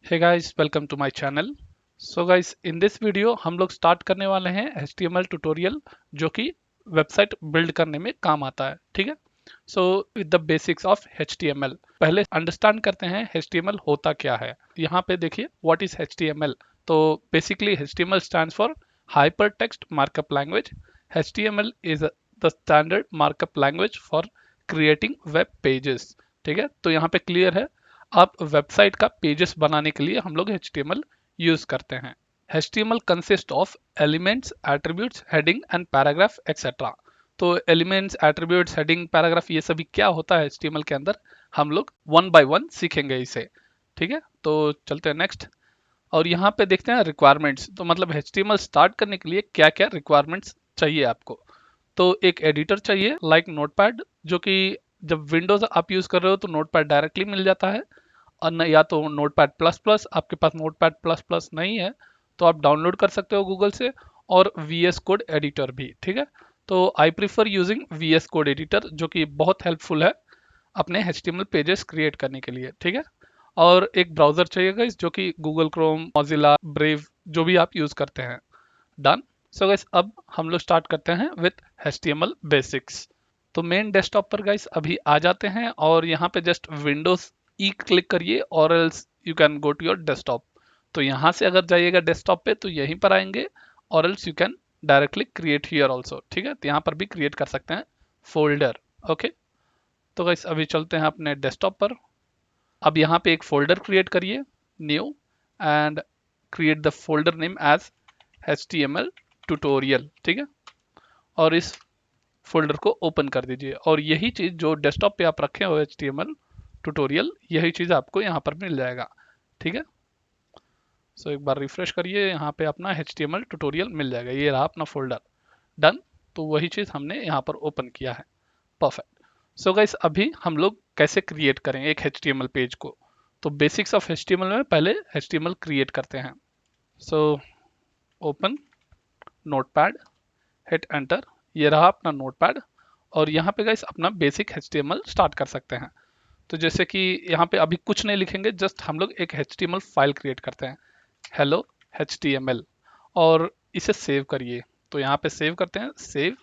Hey guys, welcome to my channel. So guys, in this video हम लोग start करने वाले हैं HTML ट्यूटोरियल जो कि वेबसाइट बिल्ड करने में काम आता है, ठीक है। So with the basics of HTML पहले अंडरस्टैंड करते हैं HTML होता क्या है। यहाँ पे देखिए व्हाट इज HTML। तो basically HTML stands for hyper text markup language. HTML is the standard markup language for creating web pages, ठीक है। तो यहाँ पे क्लियर है, आप वेबसाइट का पेजेस बनाने के लिए हम लोग HTML यूज करते हैं। HTML consist of elements, attributes, heading and paragraph etcetera. तो एलिमेंट्स, एट्रीब्यूट्स, हेडिंग, पैराग्राफ ये सभी क्या होता है HTML के अंदर, हम लोग वन बाय वन सीखेंगे इसे, ठीक है। तो चलते हैं नेक्स्ट। और यहाँ पे देखते हैं रिक्वायरमेंट्स। तो मतलब HTML स्टार्ट करने के लिए क्या क्या रिक्वायरमेंट्स चाहिए आपको। तो एक एडिटर चाहिए लाइक नोटपैड, जो कि जब विंडोज आप यूज कर रहे हो तो नोटपैड डायरेक्टली मिल जाता है। और न, या तो नोटपैड प्लस प्लस, आपके पास नोटपैड प्लस प्लस नहीं है तो आप डाउनलोड कर सकते हो गूगल से। और VS कोड एडिटर भी, ठीक है। तो I prefer using VS code editor जो कि बहुत हेल्पफुल है अपने HTML पेजेस क्रिएट करने के लिए, ठीक है। और एक ब्राउजर चाहिए गाइस जो कि गूगल क्रोम, मोजिला, ब्रेव, जो भी आप यूज करते हैं। डन। सो गाइस अब हम लोग स्टार्ट करते हैं विथ HTML बेसिक्स। तो मेन डेस्कटॉप पर गाइस अभी आ जाते हैं और यहाँ पे जस्ट विंडोज ई क्लिक करिए और else you can go to your desktop. तो यहाँ से अगर जाइएगा डेस्कटॉप पे तो यहीं पर आएंगे, और else you can directly create here also, ठीक है। तो यहाँ पर भी क्रिएट कर सकते हैं फोल्डर, ओके। तो गाइस अभी चलते हैं अपने डेस्कटॉप पर। अब यहाँ पे एक फोल्डर क्रिएट करिए, new, and create the folder name as HTML tutorial, ठीक है। और इस फोल्डर को ओपन कर दीजिए और यही चीज जो डेस्कटॉप पे आप रखे हो HTML ट्यूटोरियल, यही चीज आपको यहाँ पर मिल जाएगा, ठीक है। सो एक बार रिफ्रेश करिए, यहाँ पे अपना HTML ट्यूटोरियल मिल जाएगा, ये रहा अपना फोल्डर। डन। तो वही चीज हमने यहाँ पर ओपन किया है, परफेक्ट। सो गाइस अभी हम लोग कैसे क्रिएट करें एक HTML पेज को। तो बेसिक्स ऑफ HTML में पहले HTML क्रिएट करते हैं। So open notepad, hit enter, ये रहा अपना नोटपैड। और यहाँ पे गाइस अपना बेसिक HTML स्टार्ट कर सकते हैं। तो जैसे कि यहाँ पे अभी कुछ नहीं लिखेंगे, जस्ट हम लोग एक HTML फाइल क्रिएट करते हैं, हेलो HTML, और इसे सेव करिए। तो यहाँ पे सेव करते हैं, सेव।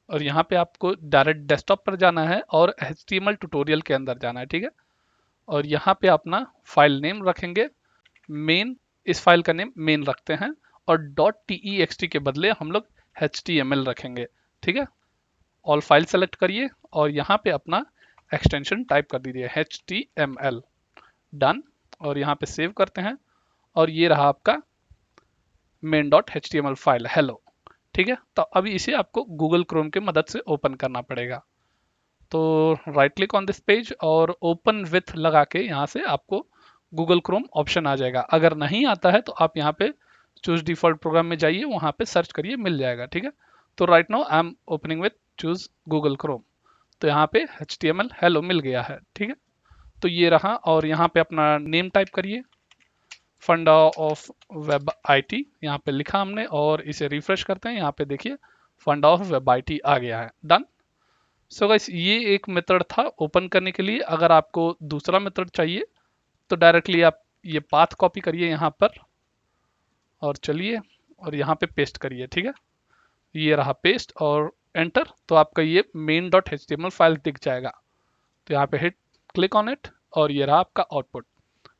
और यहाँ पे आपको डायरेक्ट डेस्कटॉप पर जाना है और HTML ट्यूटोरियल के अंदर जाना है, ठीक है। और यहाँ पे अपना फाइल नेम रखेंगे मेन, इस फाइल का नेम मेन रखते हैं। और .text के बदले हम लोग HTML रखेंगे, ठीक है। ऑल फाइल सेलेक्ट करिए और यहाँ पे अपना एक्सटेंशन टाइप कर दीजिए HTML। डन। और यहाँ पे सेव करते हैं और ये रहा आपका main.html फाइल हेलो, ठीक है। तो अभी इसे आपको गूगल क्रोम की मदद से ओपन करना पड़ेगा। तो right click on this page और ओपन विथ लगा के यहाँ से आपको गूगल क्रोम ऑप्शन आ जाएगा। अगर नहीं आता है तो आप यहाँ पे चूज डिफॉल्ट प्रोग्राम में जाइए, वहाँ पे सर्च करिए, मिल जाएगा, ठीक है। तो right now I am opening with choose Google Chrome. तो यहाँ पे HTML हेलो मिल गया है, ठीक है। तो ये रहा, और यहाँ पे अपना नेम टाइप करिए, फंडा ऑफ वेब IT यहाँ पे लिखा हमने, और इसे रिफ्रेश करते हैं। यहाँ पे देखिए फंडा ऑफ वेब IT आ गया है। डन। सो गाइस ये एक मेथड था ओपन करने के लिए। अगर आपको दूसरा मेथड चाहिए तो डायरेक्टली आप ये पाथ कॉपी करिए यहाँ पर और चलिए और यहाँ पे पेस्ट करिए, ठीक है। ये रहा पेस्ट और एंटर। तो आपका ये main.html फाइल दिख जाएगा। तो यहाँ पे हिट क्लिक ऑन इट और ये रहा आपका आउटपुट,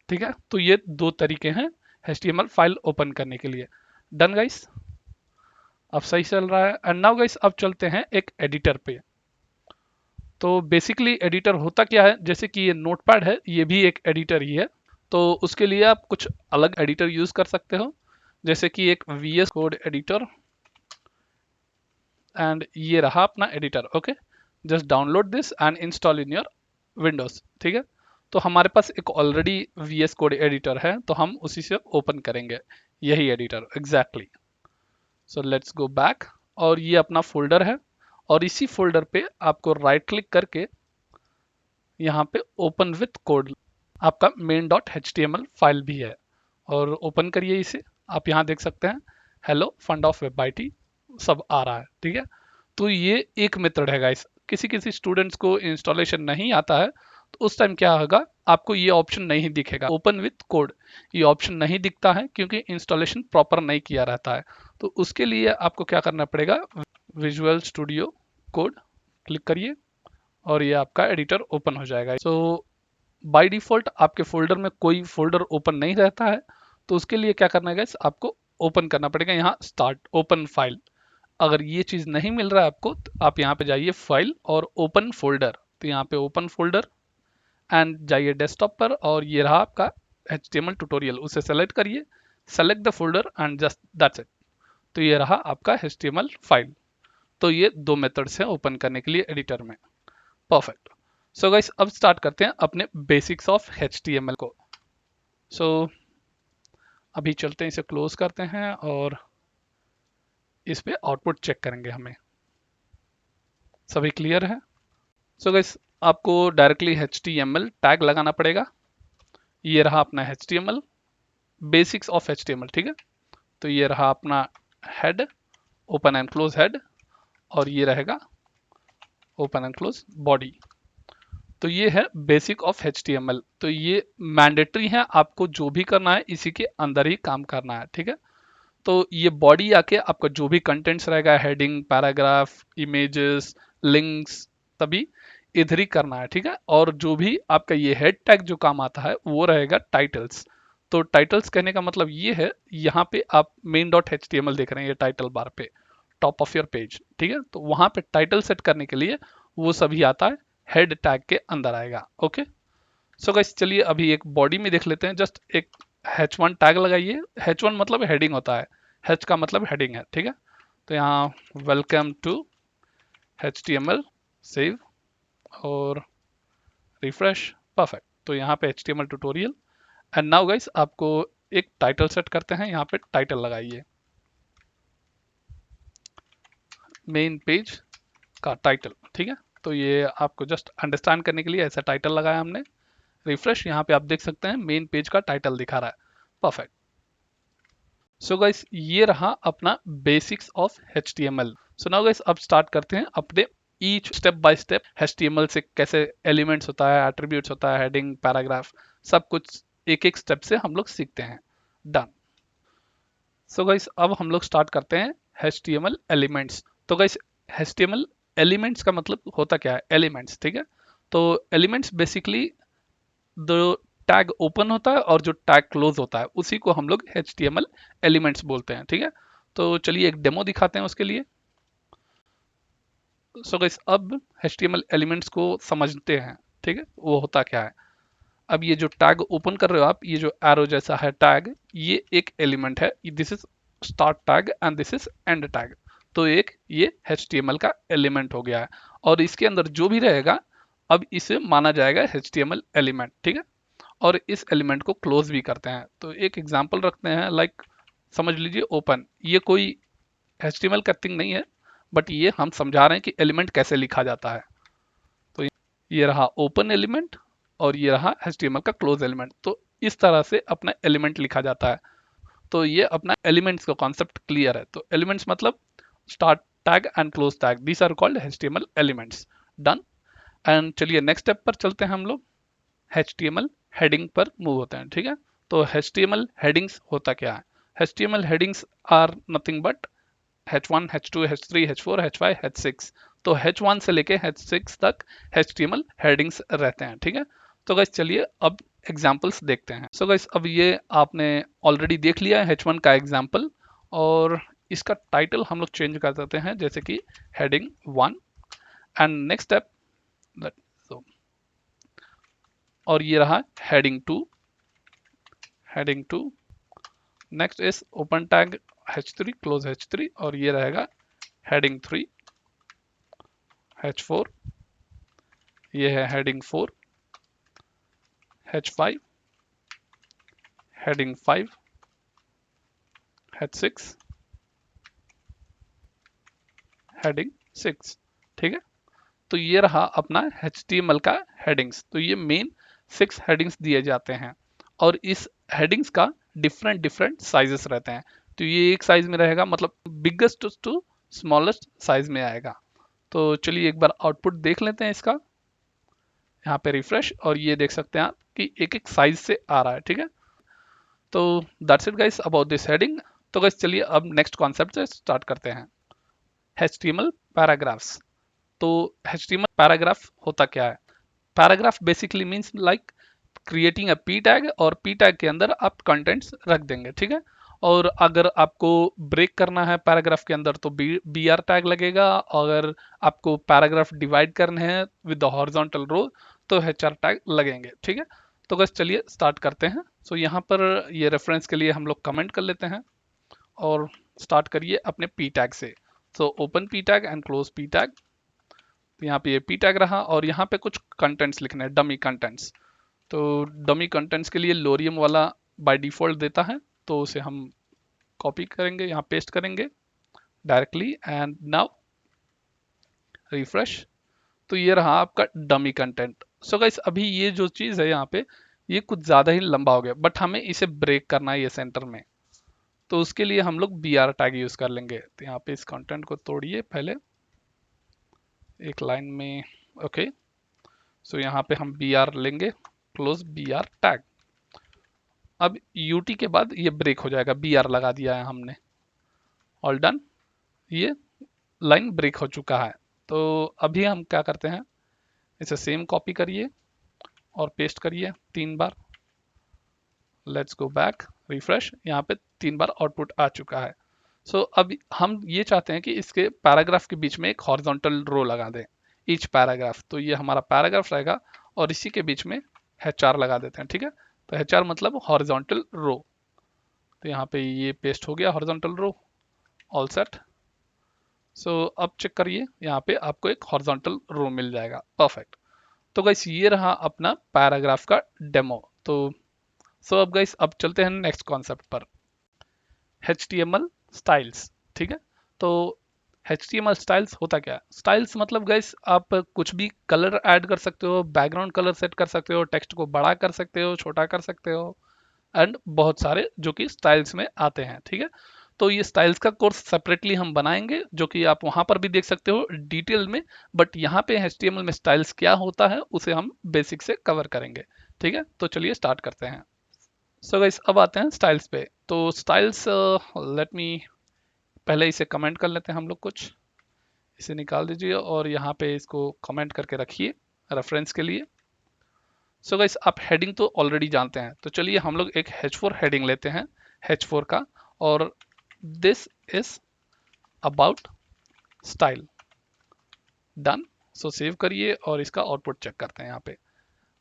ठीक है। तो ये दो तरीके हैं HTML फाइल ओपन करने के लिए। डन गाइस, अब सही चल रहा है। एंड नाउ गाइस अब चलते हैं एक एडिटर पे। तो बेसिकली एडिटर होता क्या है, जैसे कि ये नोटपैड है, ये भी एक एडिटर ही है। तो उसके लिए आप कुछ अलग एडिटर यूज कर सकते हो, जैसे कि एक VS कोड एडिटर। एंड ये रहा अपना editor, okay. Just download this and install in your Windows, ठीक है। तो हमारे पास एक ऑलरेडी VS कोड एडिटर है, तो हम उसी से ओपन करेंगे यही editor exactly. So let's go back, और ये अपना फोल्डर है, और इसी फोल्डर पे आपको राइट क्लिक करके यहाँ पे ओपन विथ कोड, आपका main.html फाइल भी है, और ओपन करिए इसे। आप यहाँ देख सकते हैं hello fund of web IT सब आ रहा है, ठीक है। तो ये एक मेथड है गाइस। किसी किसी स्टूडेंट्स को इंस्टॉलेशन नहीं आता है तो उस टाइम क्या होगा, आपको ये ऑप्शन नहीं दिखेगा, ओपन विथ कोड ये ऑप्शन नहीं दिखता है क्योंकि इंस्टॉलेशन प्रॉपर नहीं किया रहता है। तो उसके लिए आपको क्या करना पड़ेगा, विजुअल स्टूडियो कोड क्लिक करिए और ये आपका एडिटर ओपन हो जाएगा। सो बाय डिफॉल्ट आपके फोल्डर में कोई फोल्डर ओपन नहीं रहता है, तो उसके लिए क्या करना है गाइस, आपको ओपन करना पड़ेगा यहाँ स्टार्ट ओपन फाइल। अगर ये चीज नहीं मिल रहा है आपको तो आप यहाँ पे जाइए फाइल और ओपन फोल्डर, तो यहाँ पे ओपन फोल्डर एंड जाइए डेस्कटॉप पर और ये रहा आपका HTML ट्यूटोरियल, उसे सेलेक्ट करिए, select the folder and just that's it. तो ये रहा आपका HTML फाइल। तो ये दो मेथड्स हैं ओपन करने के लिए एडिटर में। परफेक्ट। सो गाइस अब स्टार्ट करते हैं अपने बेसिक्स ऑफ HTML को। सो अभी चलते हैं, इसे क्लोज करते हैं और इस पे आउटपुट चेक करेंगे हमें। सभी क्लियर है? सो गाइस आपको डायरेक्टली HTML टैग लगाना पड़ेगा। ये रहा अपना HTML, बेसिक्स ऑफ HTML, ठीक है। तो ये रहा अपना head, open and close head, और ये रहेगा ओपन एंड क्लोज बॉडी। तो ये है बेसिक ऑफ HTML। तो ये मैंडेटरी है, आपको जो भी करना है इसी के अंदर ही काम करना है, ठीक है। तो ये बॉडी आके आपका जो भी कंटेंट्स रहेगा, हेडिंग, पैराग्राफ, इमेजेस, लिंक्स, सभी इधर ही करना है, ठीक है। और जो भी आपका ये हेड टैग जो काम आता है वो रहेगा टाइटल्स। तो टाइटल्स कहने का मतलब ये है, यहाँ पे आप main.html देख रहे हैं, ये टाइटल बार पे टॉप ऑफ योर पेज, ठीक है। तो वहां पे टाइटल सेट करने के लिए वो सभी आता है हेड टैग के अंदर आएगा। ओके, सो गाइस चलिए अभी एक बॉडी में देख लेते हैं। जस्ट एक H1 टैग लगाइए। H1 मतलब हेडिंग होता है, H का मतलब हेडिंग है, ठीक है। तो यहाँ वेलकम टू HTML, सेव और रिफ्रेश। परफेक्ट। तो यहाँ पे HTML tutorial and now guys आपको एक टाइटल सेट करते हैं। यहाँ पे टाइटल लगाइए, मेन पेज का टाइटल, ठीक है। तो ये आपको जस्ट अंडरस्टैंड करने के लिए ऐसा टाइटल लगाया हमने। रिफ्रेश, यहाँ पे आप देख सकते हैं मेन पेज का टाइटल दिखा रहा है। परफेक्ट। सो गाइस ये रहा अपना basics of HTML। So now guys अब स्टार्ट करते हैं अपने each step by step HTML से कैसे एलिमेंट्स होता है, एट्रीब्यूट्स होता है, हेडिंग, पैराग्राफ, सब कुछ एक एक स्टेप से हम लोग सीखते हैं। डन। सो गाइस अब हम लोग स्टार्ट करते हैं HTML एलिमेंट्स। तो गाइस HTML एलिमेंट्स का मतलब होता क्या है, एलिमेंट्स, ठीक है। तो एलिमेंट्स बेसिकली जो टैग ओपन होता है और जो टैग क्लोज होता है उसी को हम लोग HTML एलिमेंट्स बोलते हैं, ठीक है। तो चलिए एक डेमो दिखाते हैं उसके लिए। सो गाइस अब HTML एलिमेंट्स को समझते हैं, ठीक है, वो होता क्या है। अब ये जो टैग ओपन कर रहे हो आप, ये जो एरो जैसा है टैग, ये एक एलिमेंट है। This is start tag and this is and tag. तो एक ये HTML का एलिमेंट हो गया है और इसके अंदर जो भी रहेगा अब इसे माना जाएगा HTML एलिमेंट, ठीक है। और इस एलिमेंट को क्लोज भी करते हैं। तो एक एग्जांपल रखते हैं, लाइक समझ लीजिए ओपन, ये कोई HTML का थिंग नहीं है, बट ये हम समझा रहे हैं कि एलिमेंट कैसे लिखा जाता है। तो ये रहा ओपन एलिमेंट और ये रहा HTML का क्लोज एलिमेंट। तो इस तरह से अपना एलिमेंट लिखा जाता है। तो ये अपना एलिमेंट्स का कॉन्सेप्ट क्लियर है। तो एलिमेंट्स मतलब start tag and close tag, these are called HTML elements. Done. And चलिए नेक्स्ट स्टेप पर चलते हैं, हम लोग HTML हेडिंग पर मूव होते हैं, ठीक है। तो HTML हेडिंग्स होता क्या है, HTML headings are nothing but H1, H2, H3, H4, H5, H6। तो H1 से लेके H6 तक HTML हेडिंग्स रहते हैं, ठीक है। तो गाइस चलिए अब एग्जांपल्स देखते हैं। सो गाइस अब ये आपने ऑलरेडी देख लिया है H1 का एग्जांपल, और इसका टाइटल हम लोग चेंज कर देते हैं, जैसे कि हेडिंग 1 एंड नेक्स्ट स्टेप, और ये रहा heading 2, heading 2। Next is open tag H3, close H3, और ये रहेगा हेडिंग 3, H4, ये है heading 4, H5, heading 5, H6, heading 6, ठीक है। तो ये रहा अपना HTML का हेडिंग्स। तो ये मेन 6 हेडिंग्स दिए जाते हैं और इस हेडिंग्स का डिफरेंट डिफरेंट साइजेस रहते हैं। तो ये एक साइज में रहेगा, मतलब बिगेस्ट टू स्मॉलेस्ट साइज में आएगा। तो चलिए एक बार आउटपुट देख लेते हैं इसका। यहाँ पे रिफ्रेश, और ये देख सकते हैं आप कि एक एक साइज से आ रहा है, ठीक है। तो that's it guys about this heading. तो गाइस चलिए अब नेक्स्ट कॉन्सेप्ट से स्टार्ट करते हैं, HTML पैराग्राफ्स। तो HTML पैराग्राफ होता क्या है? Paragraph basically means like creating a P tag, और पी टैग के अंदर आप कंटेंट्स रख देंगे, ठीक है। और अगर आपको ब्रेक करना है पैराग्राफ के अंदर तो बी आर टैग लगेगा। अगर आपको पैराग्राफ डिवाइड करने हैं विद द हॉरिजॉन्टल रो तो एच आर टैग लगेंगे, ठीक है। तो बस चलिए स्टार्ट करते हैं। सो यहाँ पर ये रेफरेंस के लिए हम लोग कमेंट कर लेते हैं और स्टार्ट करिए अपने पी टैग से। So open P tag and close P tag. तो यहाँ पे ये पी टैग रहा, और यहाँ पे कुछ कंटेंट्स लिखने हैं, डमी कंटेंट्स। तो डमी कंटेंट्स के लिए लोरियम वाला बाय डिफॉल्ट देता है, तो उसे हम कॉपी करेंगे, यहाँ पेस्ट करेंगे डायरेक्टली, एंड नाउ रिफ्रेश। तो ये रहा आपका डमी कंटेंट। सो गाइस अभी ये जो चीज़ है यहाँ पे, ये कुछ ज़्यादा ही लंबा हो गया, बट हमें इसे ब्रेक करना है ये सेंटर में। तो उसके लिए हम लोग बी आर टैग यूज़ कर लेंगे। तो यहाँ पे इस कंटेंट को तोड़िए पहले एक लाइन में, ओके। सो यहाँ पे हम बी आर लेंगे, क्लोज बी आर टैग। अब यूटी के बाद ये ब्रेक हो जाएगा, बी आर लगा दिया है हमने, ऑल डन। ये लाइन ब्रेक हो चुका है। तो अभी हम क्या करते हैं, इसे सेम कॉपी करिए और पेस्ट करिए 3 बार। Let's go back, refresh. यहाँ पे 3 बार आउटपुट आ चुका है। सो अब हम ये चाहते हैं कि इसके पैराग्राफ के बीच में एक हॉरिजॉन्टल रो लगा दें, ईच पैराग्राफ। तो ये हमारा पैराग्राफ रहेगा और इसी के बीच में एच आर लगा देते हैं, ठीक है। तो एच आर मतलब हॉरिजॉन्टल रो। तो यहाँ पे ये पेस्ट हो गया हॉरिजॉन्टल रो, ऑल सेट। सो अब चेक करिए, यहाँ पे आपको एक हॉरिजॉन्टल रो मिल जाएगा, परफेक्ट। तो गाइस ये रहा अपना पैराग्राफ का डेमो। तो सो अब गाइस अब चलते हैं नेक्स्ट कॉन्सेप्ट पर, HTML स्टाइल्स, ठीक है। तो HTML स्टाइल्स होता क्या है? स्टाइल्स मतलब गाइस आप कुछ भी कलर ऐड कर सकते हो, बैकग्राउंड कलर सेट कर सकते हो, टेक्स्ट को बड़ा कर सकते हो, छोटा कर सकते हो, एंड बहुत सारे जो कि स्टाइल्स में आते हैं, ठीक है। तो ये स्टाइल्स का कोर्स सेपरेटली हम बनाएंगे, जो कि आप वहां पर भी देख सकते हो डिटेल में। बट यहाँ पे HTML में स्टाइल्स क्या होता है उसे हम बेसिक से कवर करेंगे, ठीक है। तो चलिए स्टार्ट करते हैं। सो गाइस अब आते हैं स्टाइल्स पे। तो स्टाइल्स लेट मी पहले इसे कमेंट कर लेते हैं हम लोग कुछ, इसे निकाल दीजिए और यहाँ पे इसको कमेंट करके रखिए रेफरेंस के लिए। सो गाइस आप हेडिंग तो ऑलरेडी जानते हैं, तो चलिए हम लोग एक H4 हेडिंग लेते हैं, H4 का, और this is about style, done. So save करिए और इसका आउटपुट चेक करते हैं। यहाँ पे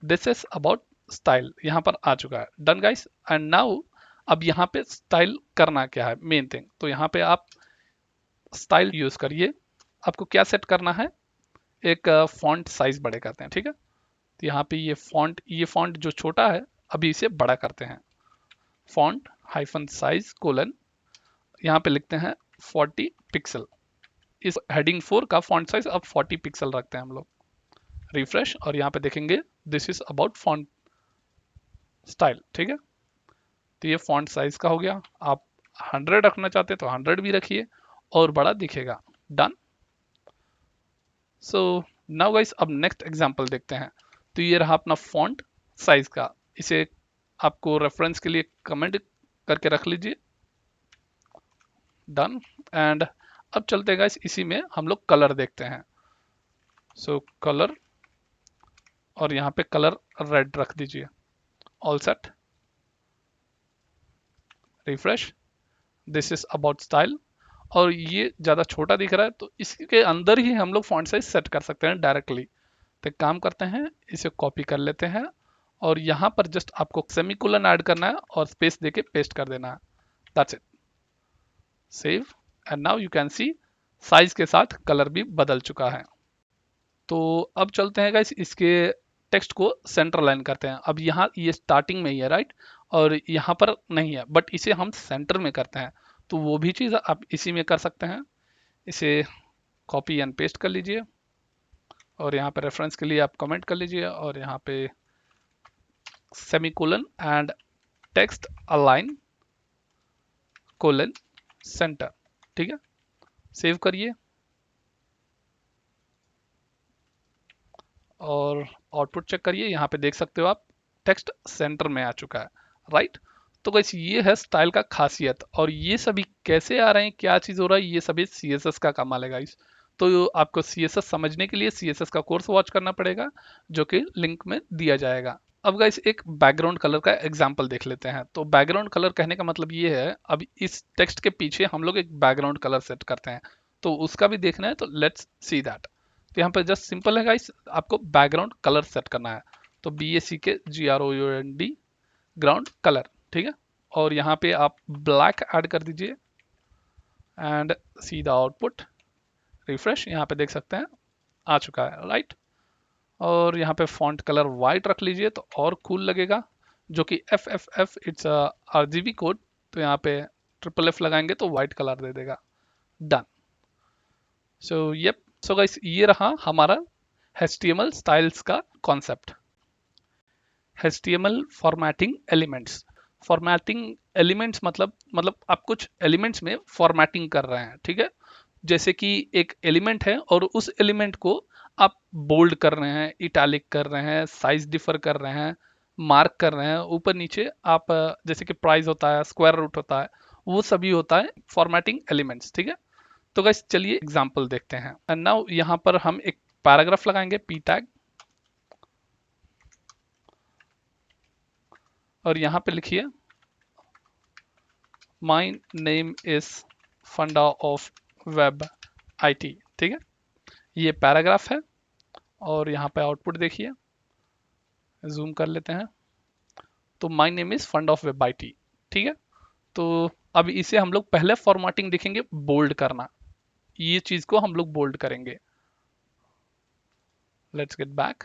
दिस इज अबाउट स्टाइल यहाँ पर आ चुका है, डन गाइस। एंड नाउ अब यहाँ पे स्टाइल करना क्या है, मेन थिंग। तो यहाँ पे आप स्टाइल यूज करिए। आपको क्या सेट करना है, एक फॉन्ट साइज बड़े करते हैं, ठीक है। तो यहाँ पे ये फॉन्ट जो छोटा है अभी इसे बड़ा करते हैं, फॉन्ट हाइफन साइज कोलन, यहाँ पे लिखते हैं 40 पिक्सल। इस हेडिंग 4 का फॉन्ट साइज अब 40 पिक्सल रखते हैं हम लोग, रिफ्रेश। और यहाँ पे देखेंगे this is about font style, ठीक है। तो ये फॉन्ट साइज का हो गया। आप 100 रखना चाहते हैं तो 100 भी रखिए और बड़ा दिखेगा, डन। सो नाउ गाइस अब नेक्स्ट एग्जांपल देखते हैं। तो ये रहा अपना फॉन्ट साइज का, इसे आपको रेफरेंस के लिए कमेंट करके रख लीजिए, डन। एंड अब चलते हैं गाइस इसी में हम लोग कलर देखते हैं। सो कलर, और यहाँ पे कलर रेड रख दीजिए, all set, refresh. This is about style. और ये ज़्यादा छोटा दिख रहा है तो इसके अंदर ही हम लोग फॉन्ट साइज सेट कर सकते हैं डायरेक्टली। तो एक काम करते हैं, इसे कॉपी कर लेते हैं और यहाँ पर जस्ट आपको सेमीकोलन ऐड करना है और स्पेस देके पेस्ट कर देना है, that's it. Save, and now you can see size के साथ कलर भी बदल चुका है। तो अब चलते हैं गाइस इसके टेक्स्ट को सेंटर लाइन करते हैं। अब यहाँ ये स्टार्टिंग में ही है, राइट, और यहाँ पर नहीं है, बट इसे हम सेंटर में करते हैं। तो वो भी चीज़ आप इसी में कर सकते हैं। इसे कॉपी एंड पेस्ट कर लीजिए और यहाँ पे रेफरेंस के लिए आप कमेंट कर लीजिए और यहाँ पे semicolon and text align colon centre, ठीक है। सेव करिए और आउटपुट चेक करिए, यहाँ पे देख सकते हो आप टेक्स्ट सेंटर में आ चुका है, राइट। तो गाइस ये है स्टाइल का खासियत, और ये सभी कैसे आ रहे हैं, क्या चीज़ हो रहा है, ये सभी CSS का कमाल है गाइस। तो आपको CSS समझने के लिए CSS का कोर्स वॉच करना पड़ेगा, जो कि लिंक में दिया जाएगा। अब गाइस एक बैकग्राउंड कलर का एग्जांपल देख लेते हैं। तो बैकग्राउंड कलर कहने का मतलब ये है, अब इस टेक्स्ट के पीछे हम लोग एक बैकग्राउंड कलर सेट करते हैं, तो उसका भी देखना है, तो लेट्स सी दैट। तो यहाँ पे जस्ट सिंपल है गाइस, आपको बैकग्राउंड कलर सेट करना है। तो BACK GROUND ग्राउंड कलर, ठीक है। और यहाँ पे आप ब्लैक ऐड कर दीजिए and see the output, refresh, यहाँ पे देख सकते हैं आ चुका है, राइट। और यहाँ पे फॉन्ट कलर वाइट रख लीजिए तो और कूल लगेगा, जो कि FFF इट्स RGB कोड, तो यहाँ पे FFF लगाएंगे तो वाइट कलर दे देगा, डन। सो गाइस ये रहा हमारा HTML स्टाइल्स का concept. HTML formatting elements. Formatting elements मतलब आप कुछ एलिमेंट्स में फॉर्मेटिंग कर रहे हैं, ठीक है। जैसे कि एक एलिमेंट है और उस एलिमेंट को आप बोल्ड कर रहे हैं, इटैलिक कर रहे हैं, साइज डिफर कर रहे हैं, मार्क कर रहे हैं, ऊपर नीचे आप जैसे कि प्राइस होता है, स्क्वायर रूट होता है, वो सभी होता है फॉर्मेटिंग एलिमेंट्स, ठीक है। तो गाइस चलिए एग्जांपल देखते हैं। एंड नाउ यहाँ पर हम एक पैराग्राफ लगाएंगे, p टैग, और यहाँ पे लिखिए माई नेम इज फंडा ऑफ वेब IT, ठीक है। ये पैराग्राफ है, और यहाँ पे आउटपुट देखिए, जूम कर लेते हैं, तो my name is fund of web IT, ठीक है। तो अब इसे हम लोग पहले फॉर्मेटिंग देखेंगे, बोल्ड करना, ये चीज को हम लोग बोल्ड करेंगे। लेट्स गेट बैक,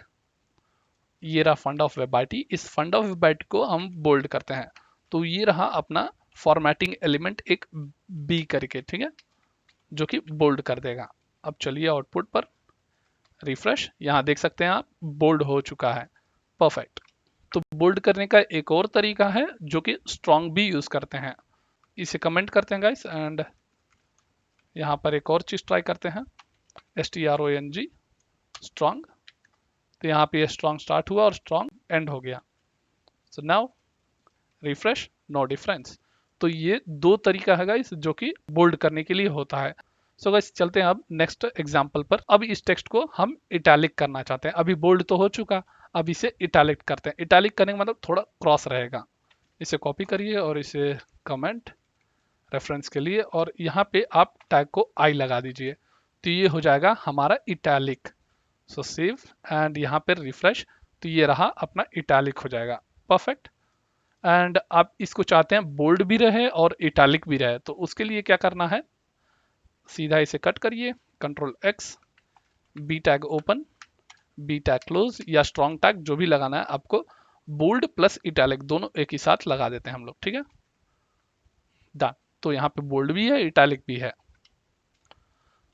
ये रहा फंड ऑफ वेब IT, इस फंड ऑफ वेब IT को हम बोल्ड करते हैं, तो ये रहा अपना फॉर्मेटिंग एलिमेंट एक B करके, ठीक है, जो कि बोल्ड कर देगा। अब चलिए आउटपुट पर, रिफ्रेश, यहाँ देख सकते हैं आप बोल्ड हो चुका है, परफेक्ट। तो बोल्ड करने का एक और तरीका है जो कि स्ट्रॉन्ग भी यूज करते हैं, इसे कमेंट करते हैं गाइस, एंड यहाँ पर एक और चीज ट्राई करते हैं, STRONG स्ट्रॉन्ग। तो यहाँ पे स्ट्रॉन्ग स्टार्ट हुआ और स्ट्रॉन्ग एंड हो गया। So now refresh, no difference. तो ये दो तरीका है गाइस जो कि बोल्ड करने के लिए होता है। सो गाइस चलते हैं अब नेक्स्ट एग्जांपल पर। अब इस टेक्स्ट को हम इटैलिक करना चाहते हैं, अभी बोल्ड तो हो चुका, अब इसे इटैलिक करते हैं। इटैलिक करने का मतलब थोड़ा क्रॉस रहेगा। इसे कॉपी करिए और इसे कमेंट रेफरेंस के लिए, और यहाँ पे आप टैग को I लगा दीजिए, तो ये हो जाएगा हमारा इटैलिक। सो सेव एंड यहाँ पे रिफ्रेश, तो ये रहा अपना इटैलिक हो जाएगा, परफेक्ट। एंड आप इसको चाहते हैं बोल्ड भी रहे और इटैलिक भी रहे, तो उसके लिए क्या करना है, सीधा इसे कट करिए, Ctrl+X, B tag open, B tag close, या स्ट्रॉन्ग टैग जो भी लगाना है आपको, बोल्ड प्लस इटैलिक दोनों एक ही साथ लगा देते हैं हम लोग, ठीक है, डन। तो यहाँ पे बोल्ड भी है, इटैलिक भी है।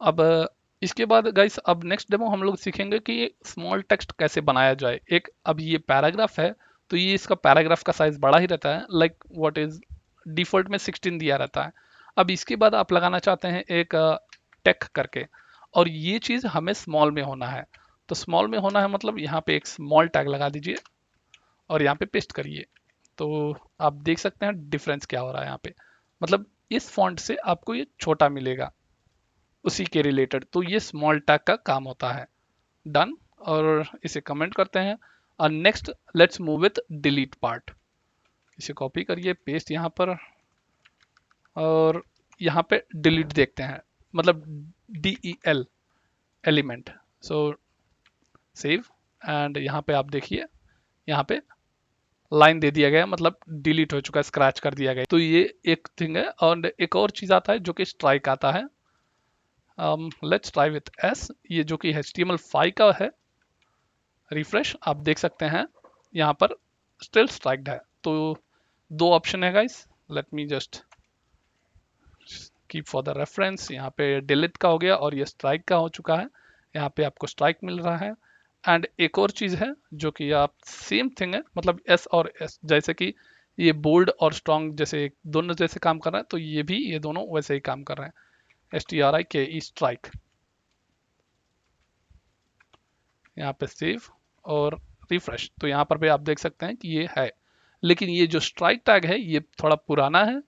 अब इसके बाद गाइस अब नेक्स्ट डेमो हम लोग सीखेंगे कि स्मॉल टेक्स्ट कैसे बनाया जाए। एक अब ये पैराग्राफ है, तो ये इसका पैराग्राफ का साइज बड़ा ही रहता है, लाइक व्हाट इज डिफॉल्ट में 16 दिया रहता है। अब इसके बाद आप लगाना चाहते हैं एक टेक करके, और ये चीज हमें स्मॉल में होना है। तो स्मॉल में होना है मतलब यहाँ पे एक स्मॉल टैग लगा दीजिए और यहाँ पे पेस्ट करिए, तो आप देख सकते हैं डिफरेंस क्या हो रहा है यहाँ पे, मतलब इस फॉन्ट से आपको ये छोटा मिलेगा उसी के रिलेटेड, तो ये स्मॉल टैग का काम होता है, डन। और इसे कमेंट करते हैं, और next let's move with delete part. इसे कॉपी करिए, पेस्ट यहाँ पर, और यहाँ पे डिलीट देखते हैं, मतलब DEL element. So save, and यहाँ पे आप देखिए, यहाँ पे लाइन दे दिया गया, मतलब डिलीट हो चुका है, स्क्रैच कर दिया गया। तो ये एक थिंग है, और एक और चीज आता है जो कि स्ट्राइक आता है। लेट्स ट्राई विथ S, ये जो कि HTML5 का है। रिफ्रेश, आप देख सकते हैं यहाँ पर स्टिल स्ट्राइक्ड है। तो दो ऑप्शन है guys, let me just keep for the reference, यहाँ पे डिलीट का हो गया और ये स्ट्राइक का हो चुका है, यहाँ पे आपको स्ट्राइक मिल रहा है। एंड एक और चीज है जो कि आप सेम थिंग है, मतलब S और S, जैसे कि ये बोल्ड और स्ट्रॉन्ग जैसे दोनों जैसे काम कर रहा है, तो ये भी ये दोनों वैसे ही काम कर रहे हैं, STRIKE स्ट्राइक। यहाँ पे सेव और रिफ्रेश, तो यहाँ पर भी आप देख सकते हैं कि ये है। लेकिन ये जो स्ट्राइक टैग है ये थोड़ा पुराना है,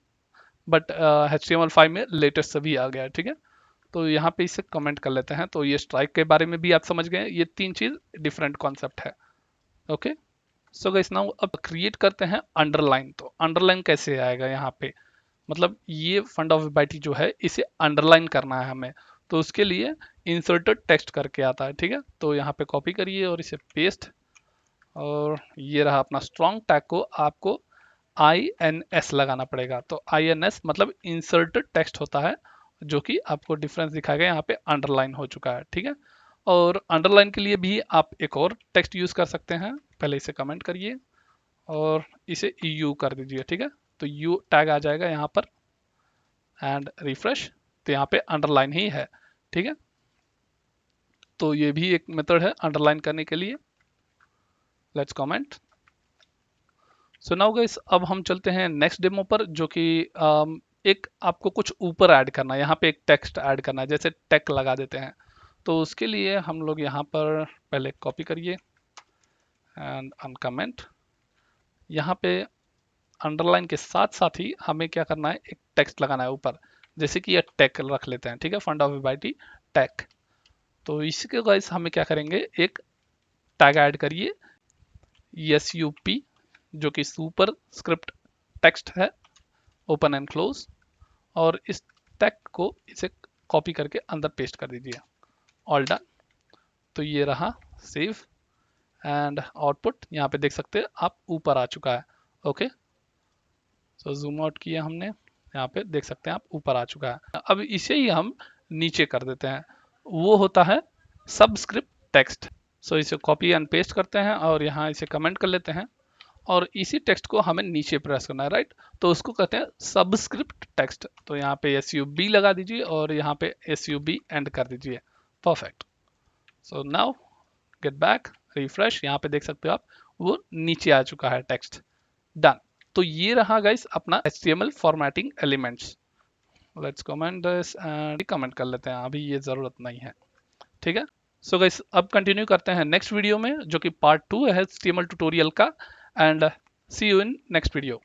बट HTML5 में लेटेस्ट सभी आ गया है, ठीक है। तो यहाँ पे इसे कमेंट कर लेते हैं। तो ये स्ट्राइक के बारे में भी आप समझ गए, ये तीन चीज डिफरेंट कॉन्सेप्ट है। ओके, सो गाइस नाउ अब क्रिएट करते हैं अंडरलाइन। तो अंडरलाइन कैसे आएगा यहाँ पे, मतलब ये फंड ऑफ विबाइटी जो है इसे अंडरलाइन करना है हमें, तो उसके लिए इंसर्टेड टेक्स्ट करके आता है, ठीक है। तो यहाँ पे कॉपी करिए और इसे पेस्ट, और ये रहा अपना स्ट्रॉन्ग टैग को आपको INS लगाना पड़ेगा। तो INS मतलब इंसर्टेड टेक्स्ट होता है, जो कि आपको डिफरेंस दिखाएगा, यहाँ पे अंडरलाइन हो चुका है, ठीक है। और अंडरलाइन के लिए भी आप एक और टेक्स्ट यूज कर सकते हैं। पहले इसे कमेंट करिए और इसे EU कर दीजिए, ठीक है। तो U टैग आ जाएगा यहाँ पर एंड रिफ्रेश, तो यहाँ पे अंडरलाइन ही है, ठीक है। तो ये भी एक मेथड है अंडरलाइन करने के लिए। Let's comment. So now guys अब हम चलते हैं नेक्स्ट डेमो पर, जो कि एक आपको कुछ ऊपर ऐड करना है, यहाँ पे एक टेक्स्ट ऐड करना है, जैसे टेक लगा देते हैं। तो उसके लिए हम लोग यहाँ पर पहले कॉपी करिए एंड अनकमेंट। यहाँ पे अंडरलाइन के साथ साथ ही हमें क्या करना है, एक टेक्स्ट लगाना है ऊपर, जैसे कि ये टेक रख लेते हैं, ठीक है, फंड ऑफ विबाइटी टेक। तो इसके गाइस हमें क्या करेंगे, एक टैग ऐड करिए SUP, जो कि सुपर स्क्रिप्ट टेक्स्ट है, ओपन एंड क्लोज, और इस टैग को इसे कॉपी करके अंदर पेस्ट कर दीजिए। All done. तो ये रहा सेव एंड आउटपुट यहाँ पे देख सकते हैं आप, ऊपर आ चुका है। ओके, सो जूम आउट किया हमने, यहाँ पे देख सकते हैं आप ऊपर आ चुका है। अब इसे ही हम नीचे कर देते हैं, वो होता है सबस्क्रिप्ट टेक्स्ट। सो इसे कॉपी एंड पेस्ट करते हैं और यहाँ इसे कमेंट कर लेते हैं, और इसी टेक्स्ट को हमें नीचे प्रेस करना है, राइट। तो उसको कहते हैं सबस्क्रिप्ट टेक्स्ट। तो यहाँ पे SUB लगा दीजिए और यहाँ पे SUB एंड कर दीजिए। Perfect. So now get back, refresh, यहाँ पे देख सकते हो आप वो नीचे आ चुका है टेक्स्ट। डन। तो ये रहा गाइस अपना HTML formatting elements. Let's comment this and comment कर लेते हैं, अभी ये जरूरत नहीं है, ठीक है। सो गाइस अब कंटिन्यू करते हैं नेक्स्ट वीडियो में, जो कि पार्ट 2 है HTML ट्यूटोरियल का, and see you in next video.